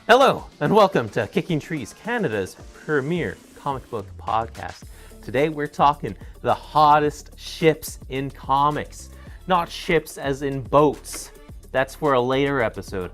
Hello, and welcome to Kicking Trees, Canada's premier comic book podcast. Today we're talking the hottest ships in comics. Not ships as in boats. That's for a later episode.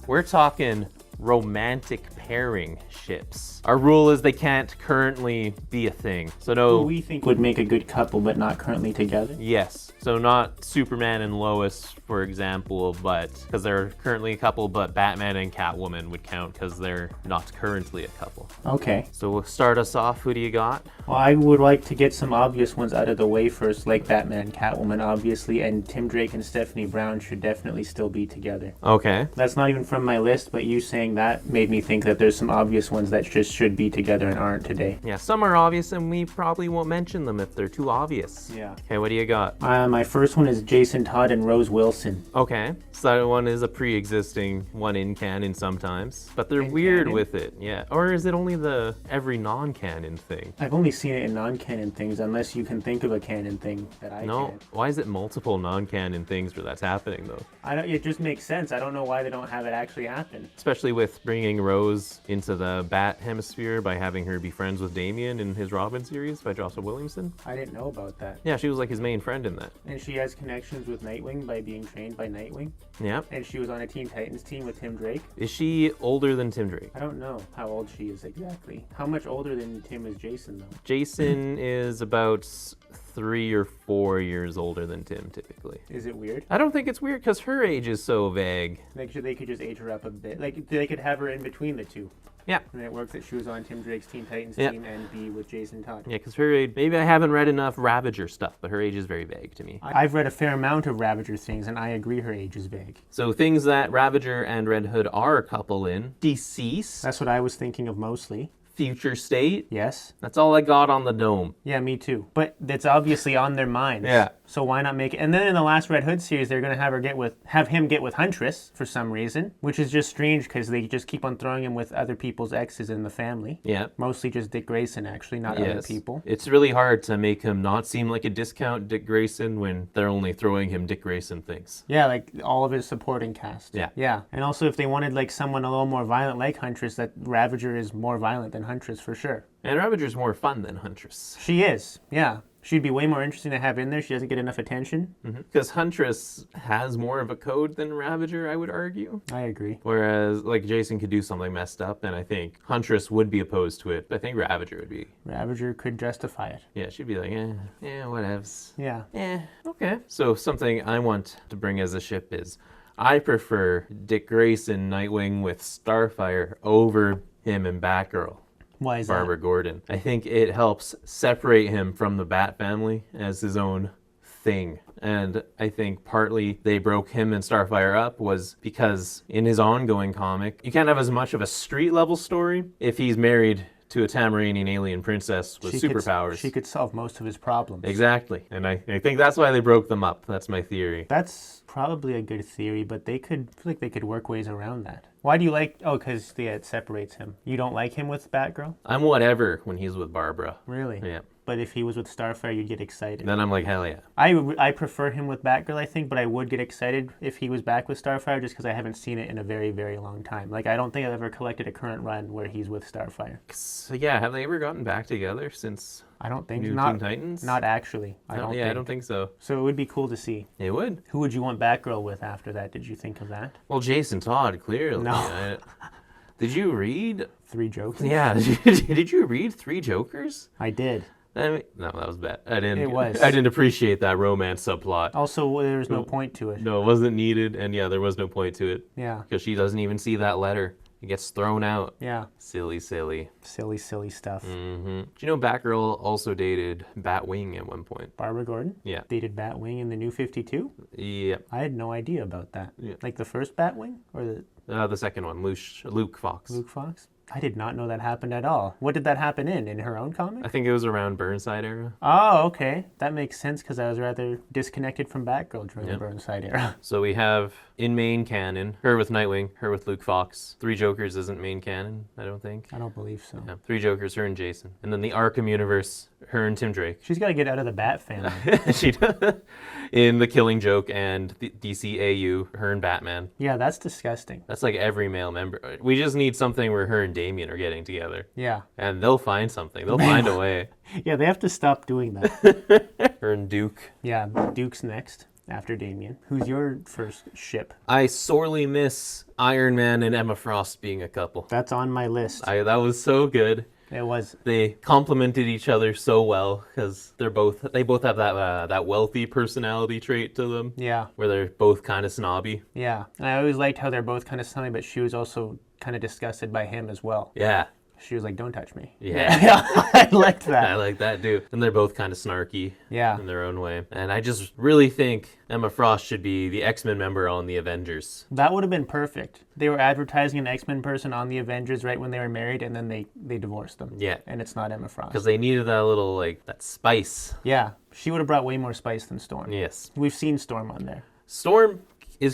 We're talking romantic pairing ships. Our rule is they can't currently be a thing. So no... Who we think would make a good couple but not currently together? Yes. So not Superman and Lois, for example, but because they're currently a couple, but Batman and Catwoman would count because they're not currently a couple. Okay. So we'll start us off. Who do you got? Well, I would like to get some obvious ones out of the way first, like Batman, Catwoman, obviously, and Tim Drake and Stephanie Brown should definitely still be together. Okay. That's not even from my list, but you saying that made me think that there's some obvious ones that just should be together and aren't today. Yeah, some are obvious and we probably won't mention them if they're too obvious. Yeah. Okay, what do you got? My first one is Jason Todd and Rose Wilson. Okay, so that one is a pre-existing one in canon sometimes, but they're weird canon? with it. Yeah, or is it only the every non-canon thing? I've only seen it in non-canon things, unless you can think of a canon thing that I No, can't. why is it multiple non-canon things where that's happening though? It just makes sense. I don't know why they don't have it actually happen. Especially with bringing Rose into the Bat hemisphere by having her be friends with Damian in his Robin series by Joshua Williamson. I didn't know about that. Yeah, she was like his main friend in that. And she has connections with Nightwing by being trained by Nightwing. Yeah. And she was on a Teen Titans team with Tim Drake. Is she older than Tim Drake? I don't know how old she is exactly. How much older than Tim is Jason, though? Jason is about 3 or 4 years older than Tim, typically. Is it weird? I don't think it's weird because her age is so vague. Like, they could just age her up a bit. Like, they could have her in between the two. Yeah. And it works that she was on Tim Drake's Teen Titans Yeah. team and be with Jason Todd. Yeah, because her age, maybe I haven't read enough Ravager stuff, but her age is very vague to me. I've read a fair amount of Ravager things, and I agree her age is vague. So things that Ravager and Red Hood are a couple in: Decease, That's what I was thinking of mostly. Future State. Yes. That's all I got on the dome. Yeah, me too. But that's obviously on their minds. Yeah. So why not make it? And then in the last Red Hood series, they're gonna have him get with Huntress for some reason, which is just strange because they just keep on throwing him with other people's exes in the family. Yeah. Mostly just Dick Grayson, actually, not other Yes. people. It's really hard to make him not seem like a discount Dick Grayson when they're only throwing him Dick Grayson things. Yeah, like all of his supporting cast. Yeah. Yeah. And also, if they wanted like someone a little more violent like Huntress, that Ravager is more violent than Huntress for sure. And Ravager's more fun than Huntress. She is. Yeah. She'd be way more interesting to have in there. She doesn't get enough attention. Because Huntress has more of a code than Ravager, I would argue. I agree. Whereas, like, Jason could do something messed up, and I think Huntress would be opposed to it, but I think Ravager would be. Ravager could justify it. Yeah, she'd be like, whatevs. Yeah. Okay. So something I want to bring as a ship is, I prefer Dick Grayson Nightwing with Starfire over him and Batgirl. Why is Barbara Gordon. I think it helps separate him from the Bat family as his own thing. And I think partly they broke him and Starfire up was because in his ongoing comic, you can't have as much of a street level story if he's married to a Tamaranian alien princess with superpowers. She could solve most of his problems. Exactly. And I think that's why they broke them up. That's my theory. That's probably a good theory, but I feel like they could work ways around that. Why do you like... Oh, because it separates him. You don't like him with Batgirl? I'm whatever when he's with Barbara. Really? Yeah. But if he was with Starfire, you'd get excited. Then I'm like, hell yeah. I prefer him with Batgirl, I think, but I would get excited if he was back with Starfire just because I haven't seen it in a very, very long time. Like, I don't think I've ever collected a current run where he's with Starfire. So yeah, have they ever gotten back together since I don't think... New Not, Teen Titans? not actually. I don't think so. So it would be cool to see. It would. Who would you want Batgirl with after that? Did you think of that? Well, Jason Todd, clearly. No. Did you read... 3 Jokers? Yeah, did you read 3 Jokers? I did. I mean, no, that was bad. I didn't. It was. I didn't appreciate that romance subplot. Also, there was no point to it. No, it wasn't needed, and yeah, there was no point to it. Yeah. Because she doesn't even see that letter. It gets thrown out. Yeah. Silly. Silly stuff. Do you know Batgirl also dated Batwing at one point? Barbara Gordon? Yeah. Dated Batwing in the New 52? Yep. I had no idea about that. Yeah. Like the first Batwing? Or The second one, Luke Fox. Luke Fox? I did not know that happened at all. What did that happen in? In her own comic? I think it was around Burnside era. Oh, okay. That makes sense because I was rather disconnected from Batgirl during the Burnside era. So we have in main canon. Her with Nightwing, her with Luke Fox. Three Jokers isn't main canon, I don't think. I don't believe so. Yeah, Three Jokers, her and Jason. And then the Arkham universe, her and Tim Drake. She's got to get out of the Bat family. She does. In the Killing Joke and the DCAU, her and Batman. Yeah, that's disgusting. That's like every male member. We just need something where her and Damian are getting together. Yeah. And they'll find something. They'll find a way. Yeah, they have to stop doing that. Her and Duke. Yeah, Duke's next after Damien. Who's your first ship? I sorely miss Iron Man and Emma Frost being a couple. That's on my list. That was so good. It was. They complemented each other so well because they both have that wealthy personality trait to them. Yeah. Where they're both kind of snobby. Yeah. And I always liked how they're both kind of snobby, but she was also kind of disgusted by him as well. Yeah. She was like, don't touch me. Yeah. I liked that. I like that too. And they're both kind of snarky. Yeah. In their own way. And I just really think Emma Frost should be the X-Men member on the Avengers. That would have been perfect. They were advertising an X-Men person on the Avengers right when they were married, and then they divorced them. Yeah. And it's not Emma Frost. Because they needed that little, that spice. Yeah. She would have brought way more spice than Storm. Yes. We've seen Storm on there. Storm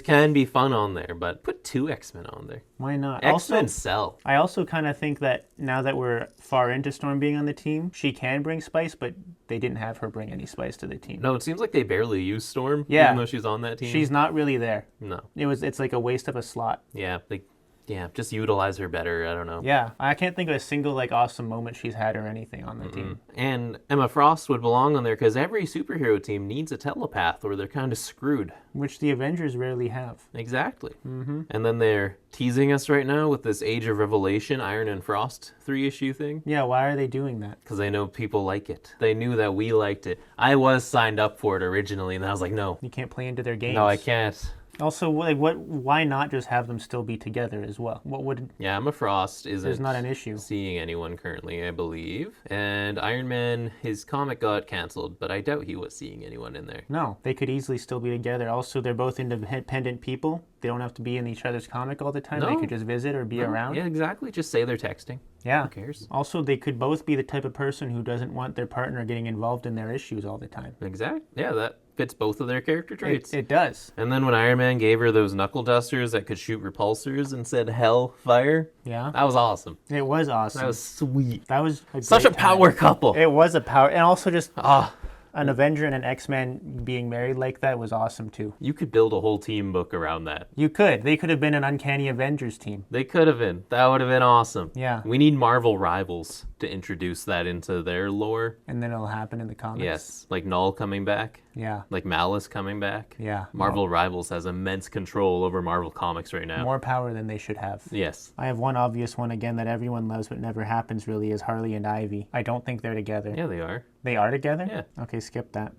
can be fun on there, but put two X-Men on there. Why not? X-Men sell. I also kind of think that now that we're far into Storm being on the team, she can bring spice, but they didn't have her bring any spice to the team. No, it seems like they barely use Storm, Yeah. even though she's on that team. She's not really there. No. It's like a waste of a slot. Yeah, just utilize her better. I don't know. Yeah, I can't think of a single awesome moment she's had or anything on the team. And Emma Frost would belong on there because every superhero team needs a telepath or they're kind of screwed. Which the Avengers rarely have. Exactly. Mm-hmm. And then they're teasing us right now with this Age of Revelation, Iron and Frost 3-issue thing. Yeah, why are they doing that? Because they know people like it. They knew that we liked it. I was signed up for it originally, and I was like, no. You can't play into their games. No, I can't. Also, why not just have them still be together as well? What would... Yeah, Emma Frost There's not an issue. seeing anyone currently, I believe. And Iron Man, his comic got canceled, but I doubt he was seeing anyone in there. No, they could easily still be together. Also, they're both independent people. They don't have to be in each other's comic all the time. No. They could just visit or be around. Yeah, exactly. Just say they're texting. Yeah. Who cares? Also, they could both be the type of person who doesn't want their partner getting involved in their issues all the time. Exactly. Yeah, that fits both of their character traits. It does. And then when Iron Man gave her those knuckle dusters that could shoot repulsors and said hell fire, Yeah. that was awesome. It was awesome. That was sweet. That was Such a great time. power couple. It was a power, and also just Ah, an Avenger and an X-Men being married like that was awesome too. you could build a whole team book around that. You could. They could have been an Uncanny Avengers team. They could have been. That would have been awesome. Yeah. We need Marvel rivals to introduce that into their lore. And then it'll happen in the comics. Yes. Like Null coming back. Yeah. Like Malice coming back. Yeah. Marvel Rivals has immense control over Marvel Comics right now. More power than they should have. Yes. I have one obvious one again that everyone loves but never happens really is Harley and Ivy. I don't think they're together. Yeah, they are. They are together? Yeah. Okay, skip that.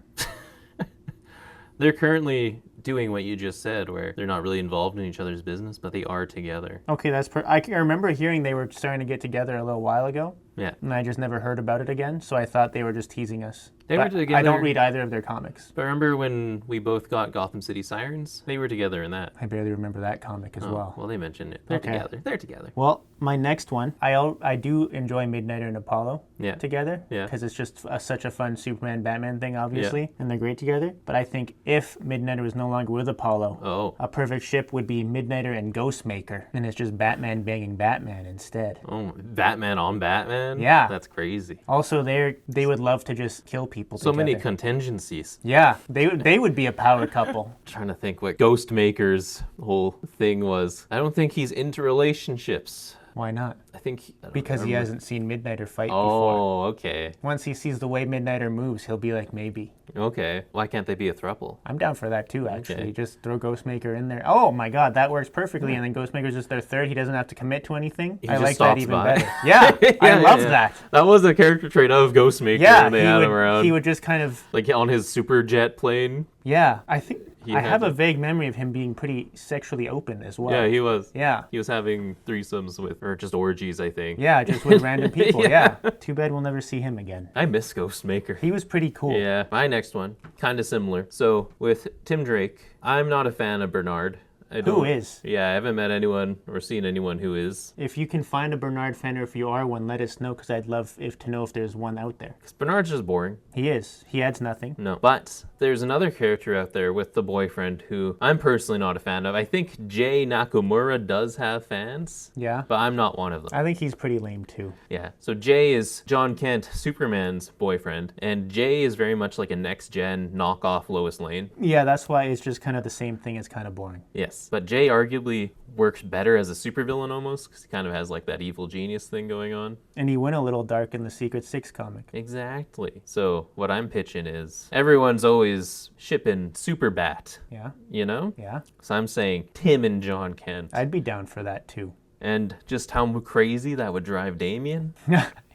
They're currently doing what you just said, where they're not really involved in each other's business, but they are together. Okay, I remember hearing they were starting to get together a little while ago. Yeah. And I just never heard about it again, so I thought they were just teasing us. They But were together. I don't read either of their comics. But remember when we both got Gotham City Sirens? They were together in that. I barely remember that comic as well. Well, they mentioned it. They're Okay. together. They're together. Well, my next one, I do enjoy Midnighter and Apollo Yeah. together. Yeah. Because it's just such a fun Superman-Batman thing, obviously. And they're great together. But I think if Midnighter was no longer with Apollo, Oh. a perfect ship would be Midnighter and Ghostmaker. And it's just Batman banging Batman instead. Oh, Batman on Batman? Yeah. That's crazy. Also, they would love to just kill people So together. many contingencies. Yeah, they would be a power couple. Trying to think what Ghostmaker's whole thing was. I don't think he's into relationships. Why not? I think I don't Because he remember. hasn't seen Midnighter fight before. Oh, okay. Once he sees the way Midnighter moves, he'll be like, maybe. Okay. Why can't they be a throuple? I'm down for that too, actually. Okay. Just throw Ghostmaker in there. Oh my god, that works perfectly. And then Ghostmaker's just their third. He doesn't have to commit to anything. He I just like that stops even by. better. Yeah, I love that. That was a character trait of Ghostmaker Yeah, when they had him around. he would just kind of, Like on his super jet plane. yeah, I think, He I had have a to- vague memory of him being pretty sexually open as well. Yeah, he was. Yeah. He was having threesomes with, or just orgies, I think. Yeah, just with random people, Yeah. yeah. Too bad we'll never see him again. I miss Ghostmaker. He was pretty cool. Yeah, my next one, kind of similar. So with Tim Drake, I'm not a fan of Bernard. I Who don't. is? Yeah, I haven't met anyone or seen anyone who is. If you can find a Bernard fan, or if you are one, let us know, because I'd love to know if there's one out there. Because Bernard's just boring. He is. He adds nothing. No. But there's another character out there with the boyfriend who I'm personally not a fan of. I think Jay Nakamura does have fans, Yeah. but I'm not one of them. I think he's pretty lame too. Yeah. So Jay is John Kent, Superman's boyfriend, and Jay is very much like a next-gen knockoff Lois Lane. Yeah, that's why it's just kind of the same thing. It's kind of boring. Yes. But Jay arguably works better as a supervillain almost, because he kind of has like that evil genius thing going on. And he went a little dark in the Secret Six comic. Exactly. So what I'm pitching is everyone's always shipping Superbat, Yeah. you know? Yeah. So I'm saying Tim and John Kent. I'd be down for that too. And just how crazy that would drive Damien,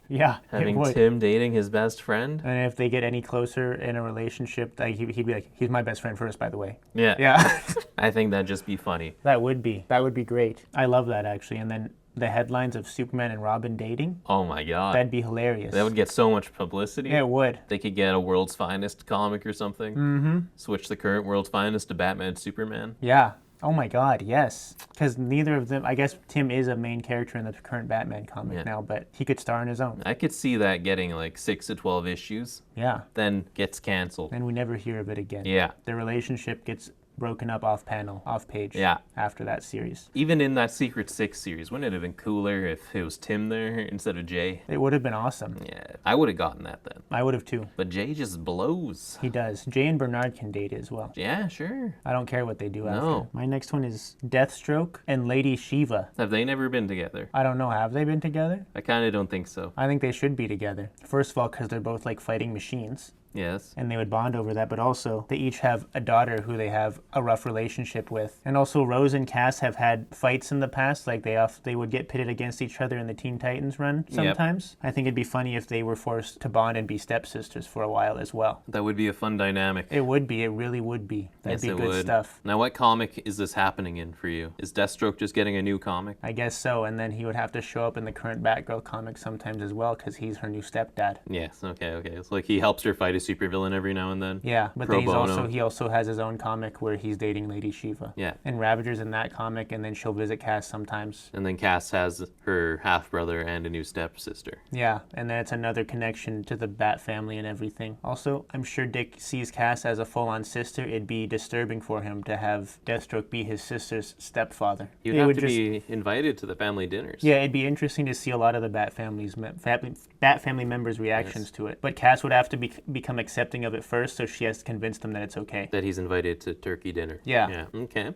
Yeah. It having would. Tim dating his best friend. And if they get any closer in a relationship, like he'd be like, he's my best friend first, by the way. Yeah. Yeah. I think that'd just be funny. That would be great. I love that, actually. And then the headlines of Superman and Robin dating, Oh my God. that'd be hilarious. That would get so much publicity. Yeah, it would. They could get a World's Finest comic or something. Mm-hmm. Switch the current World's Finest to Batman Superman. Yeah. Oh my God, yes. Because neither of them, I guess Tim is a main character in the current Batman comic now, but he could star on his own. I could see that getting like 6 to 12 issues, Yeah. then gets canceled. And we never hear of it again. Yeah. The relationship gets broken up off panel, off page. Yeah. After that series. Even in that Secret Six series, wouldn't it have been cooler if it was Tim there instead of Jay? It would have been awesome. Yeah, I would have gotten that then. I would have too. But Jay just blows. He does. Jay and Bernard can date as well. Yeah, sure. I don't care what they do after. No. My next one is Deathstroke and Lady Shiva. Have they never been together? I don't know. Have they been together? I kind of don't think so. I think they should be together. First of all, because they're both like fighting machines. Yes. And they would bond over that, but also they each have a daughter who they have a rough relationship with. And also Rose and Cass have had fights in the past, like they would get pitted against each other in the Teen Titans run sometimes. I think it'd be funny if they were forced to bond and be stepsisters for a while as well. That would be a fun dynamic. It would be, it really would be. That'd Yes, be it good would. stuff. Now, what comic is this happening in for you? Is Deathstroke just getting a new comic? I guess so, and then he would have to show up in the current Batgirl comic sometimes as well, because he's her new stepdad. Yes, okay. It's like he helps her fight a supervillain every now and then. Yeah, but Pro then bono. he also has his own comic where he's dating Lady Shiva. Yeah. And Ravager's in that comic, and then she'll visit Cass sometimes. And then Cass has her half-brother and a new stepsister. Yeah, and then it's another connection to the Bat family and everything. Also, I'm sure Dick sees Cass as a full-on sister. It'd be disturbing for him to have Deathstroke be his sister's stepfather. You'd have to be invited to the family dinners. Yeah, it'd be interesting to see a lot of the Bat family members' reactions to it. But Cass would have to become accepting of it first, so she has to convince them that it's okay. That he's invited to turkey dinner. Yeah. Okay.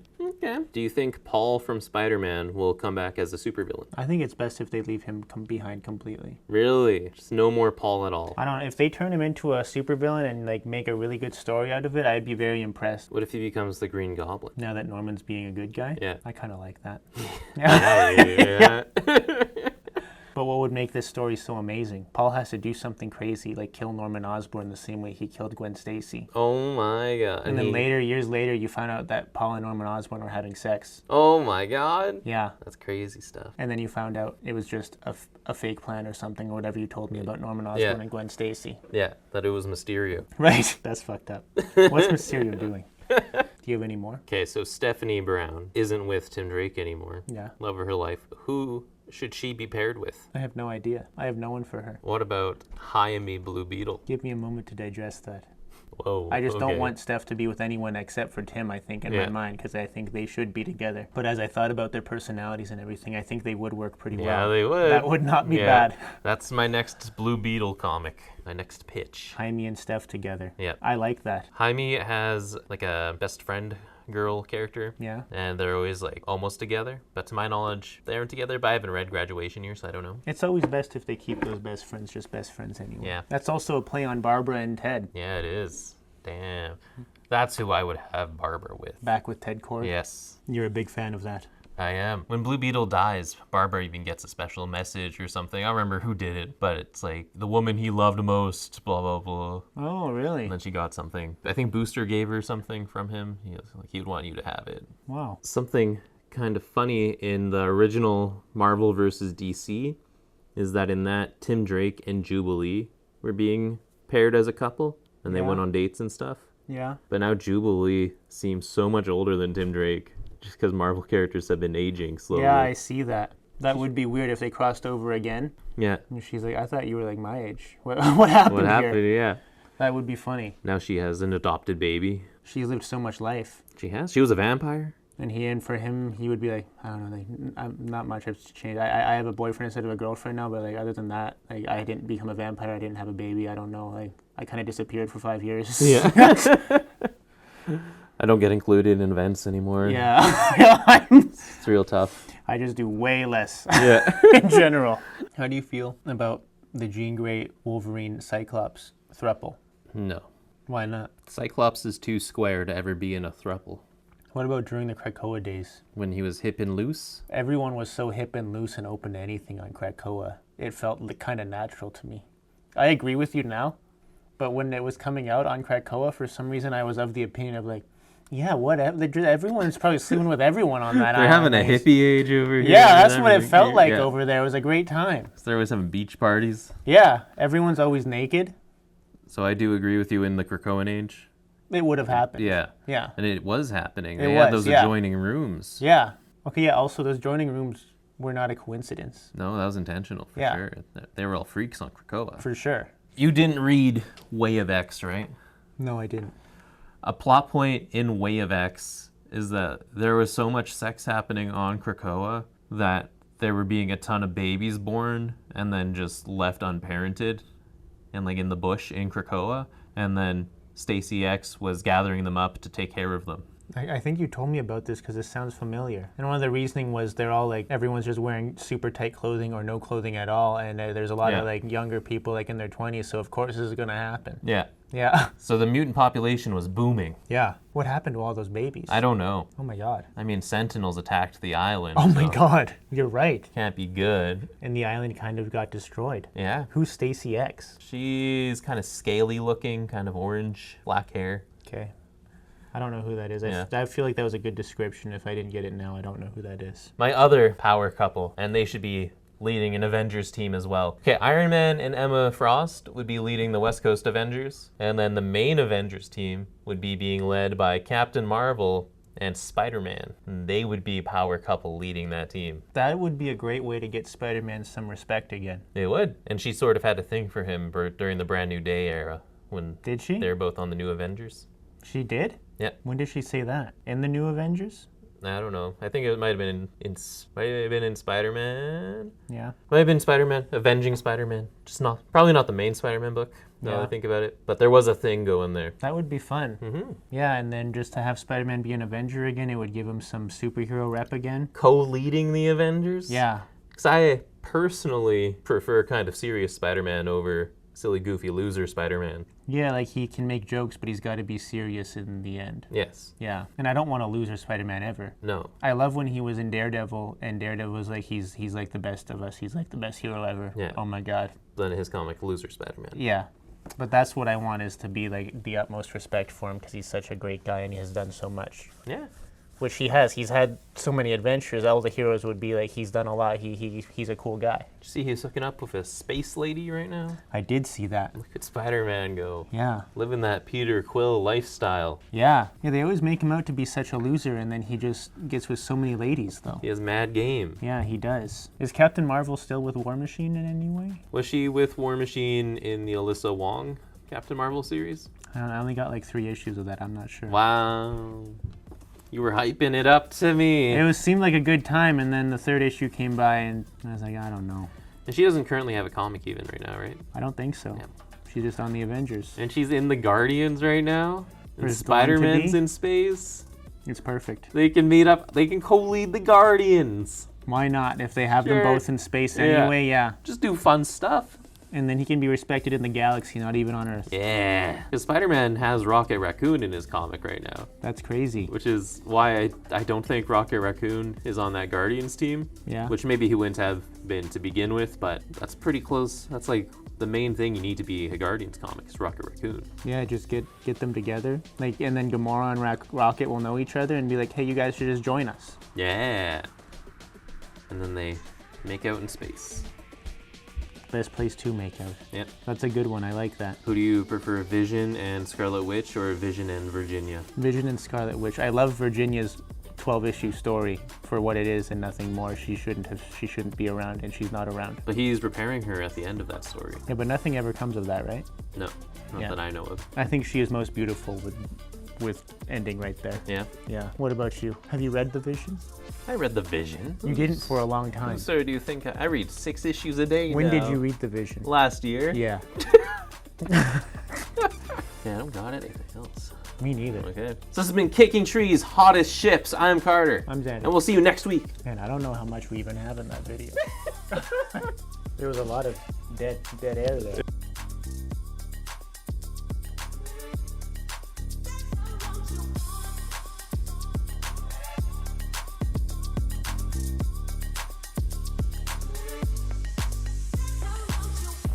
Do you think Paul from Spider-Man will come back as a supervillain? I think it's best if they leave him behind completely. Really? Just no more Paul at all? I don't know. If they turn him into a supervillain and like make a really good story out of it, I'd be very impressed. What if he becomes the Green Goblin? Now that Norman's being a good guy? Yeah. I kind of like that. Yeah. But what would make this story so amazing? Paul has to do something crazy, like kill Norman Osborn the same way he killed Gwen Stacy. Oh my God. And then years later, you find out that Paul and Norman Osborn were having sex. Oh my God. Yeah. That's crazy stuff. And then you found out it was just a fake plan or something, or whatever you told me about Norman Osborn and Gwen Stacy. Yeah, that it was Mysterio. Right. That's fucked up. What's Mysterio doing? Do you have any more? Okay, so Stephanie Brown isn't with Tim Drake anymore. Yeah. Love of her life. Who should she be paired with? I have no idea. I have no one for her. What about Jaime Blue Beetle? Give me a moment to digest that. Whoa. I just don't want Steph to be with anyone except for Tim, I think, in my mind, because I think they should be together. But as I thought about their personalities and everything, I think they would work pretty well. Yeah, they would. That would not be bad. That's my next Blue Beetle comic. My next pitch. Jaime and Steph together. Yeah. I like that. Jaime has like a best friend girl character. Yeah. And they're always like almost together. But to my knowledge, they aren't together, but I haven't read Graduation Year, so I don't know. It's always best if they keep those best friends just best friends anyway. Yeah. That's also a play on Barbara and Ted. Yeah, it is. Damn. That's who I would have Barbara with. Back with Ted Kord. Yes. You're a big fan of that. I am. When Blue Beetle dies, Barbara even gets a special message or something. I don't remember who did it, but it's like, the woman he loved most, blah, blah, blah. Oh, really? And then she got something. I think Booster gave her something from him. He was like, he'd want you to have it. Wow. Something kind of funny in the original Marvel versus DC is that in that, Tim Drake and Jubilee were being paired as a couple, and they went on dates and stuff. Yeah. But now Jubilee seems so much older than Tim Drake. just because Marvel characters have been aging slowly. Yeah, I see that. That would be weird if they crossed over again. Yeah. And she's like, I thought you were like my age. What happened What happened? here? Yeah. That would be funny. Now she has an adopted baby. She lived so much life. She has. She was a vampire. And for him, he would be like, I don't know, like, not much has changed. I have a boyfriend instead of a girlfriend now, but like other than that, like I didn't become a vampire. I didn't have a baby. I don't know. Like I kind of disappeared for 5 years. Yeah. I don't get included in events anymore. Yeah. It's real tough. I just do way less. Yeah. In general. How do you feel about the Jean Grey, Wolverine, Cyclops throuple? No. Why not? Cyclops is too square to ever be in a throuple. What about during the Krakoa days? When he was hip and loose? Everyone was so hip and loose and open to anything on Krakoa. It felt kind of natural to me. I agree with you now, but when it was coming out on Krakoa, for some reason I was of the opinion of like, yeah, whatever. Everyone's probably sleeping with everyone on that They're island. having a hippie age over here. Yeah, that's what it felt like over there. It was a great time. So they're always having beach parties. Yeah, everyone's always naked. So I do agree with you in the Krakoan age. It would have happened. Yeah. Yeah. And it was happening. It They had was, those yeah. adjoining rooms. Yeah. Okay, yeah, also those joining rooms were not a coincidence. No, that was intentional for Yeah. sure. They were all freaks on Krakoa. For sure. You didn't read Way of X, right? No, I didn't. A plot point in Way of X is that there was so much sex happening on Krakoa that there were being a ton of babies born and then just left unparented and like in the bush in Krakoa. And then Stacy X was gathering them up to take care of them. I think you told me about this because this sounds familiar. And one of the reasoning was they're all like, everyone's just wearing super tight clothing or no clothing at all. And there's a lot of like younger people like in their 20s. So of course this is going to happen. Yeah. Yeah. So the mutant population was booming. Yeah. What happened to all those babies? I don't know. Oh my God. I mean, Sentinels attacked the island. Oh my so God. You're right. Can't be good. And the island kind of got destroyed. Yeah. Who's Stacy X? She's kind of scaly looking, kind of orange, black hair. Okay. I don't know who that is. Yeah. I feel like that was a good description. If I didn't get it now, I don't know who that is. My other power couple, and they should be leading an Avengers team as well. Okay, Iron Man and Emma Frost would be leading the West Coast Avengers, and then the main Avengers team would be being led by Captain Marvel and Spider-Man. And they would be a power couple leading that team. That would be a great way to get Spider-Man some respect again. They would. And she sort of had a thing for him during the Brand New Day era when Did she? they're both on the New Avengers. She did? Yeah. When did she say that? In the New Avengers? I don't know. I think it might have been in Spider-Man. Yeah. Might have been Spider-Man, Avenging Spider-Man. Probably not the main Spider-Man book, now that I think about it. But there was a thing going there. That would be fun. Mm-hmm. Yeah, and then just to have Spider-Man be an Avenger again, it would give him some superhero rep again. Co-leading the Avengers? Yeah. Because I personally prefer kind of serious Spider-Man over silly, goofy, loser Spider-Man. Yeah, like he can make jokes, but he's got to be serious in the end. Yes. Yeah, and I don't want a loser Spider-Man ever. No. I love when he was in Daredevil, and Daredevil was like, he's like the best of us. He's like the best hero ever. Yeah. Oh my God. Then his comic, Loser Spider-Man. Yeah, but that's what I want, is to be like the utmost respect for him because he's such a great guy and he has done so much. Yeah. Which he has. He's had so many adventures. All the heroes would be like, he's done a lot. He's a cool guy. Did you see he's hooking up with a space lady right now? I did see that. Look at Spider-Man go. Yeah. Living that Peter Quill lifestyle. Yeah. Yeah, they always make him out to be such a loser, and then he just gets with so many ladies, though. He has mad game. Yeah, he does. Is Captain Marvel still with War Machine in any way? Was she with War Machine in the Alyssa Wong Captain Marvel series? I don't know, I only got like 3 issues of that. I'm not sure. Wow. You were hyping it up to me. Seemed like a good time, and then the 3rd issue came by, and I was like, I don't know. And she doesn't currently have a comic even right now, right? I don't think so. Yeah. She's just on the Avengers. And she's in the Guardians right now. And There's going to Spider-Man's be. in space. It's perfect. They can meet up. They can co-lead the Guardians. Why not? If they have them Sure. both in space Yeah. anyway, yeah. Just do fun stuff. And then he can be respected in the galaxy, not even on Earth. Yeah. Because Spider-Man has Rocket Raccoon in his comic right now. That's crazy. Which is why I don't think Rocket Raccoon is on that Guardians team. Yeah. Which maybe he wouldn't have been to begin with, but that's pretty close. That's like the main thing you need to be a Guardians comic is Rocket Raccoon. Yeah, just get them together. Like, and then Gamora and Rocket will know each other and be like, hey, you guys should just join us. Yeah. And then they make out in space. Best place to make out. Yep. That's a good one. I like that. Who do you prefer, Vision and Scarlet Witch or Vision and Virginia? Vision and Scarlet Witch. I love Virginia's 12-issue story for what it is and nothing more. She shouldn't be around, and she's not around. But he's repairing her at the end of that story. Yeah, but nothing ever comes of that, right? No, not Yeah. that I know of. I think she is most beautiful with ending right there. Yeah. Yeah. What about you? Have you read The Vision? I read The Vision. You didn't for a long time. So do you think I read 6 issues a day When now. did you read The Vision? Last year. Yeah. Yeah, I don't got anything else. Me neither. Okay. So this has been Kicking Trees, Hottest Ships. I'm Carter. I'm Xander. And we'll see you next week. Man, I don't know how much we even have in that video. There was a lot of dead air there.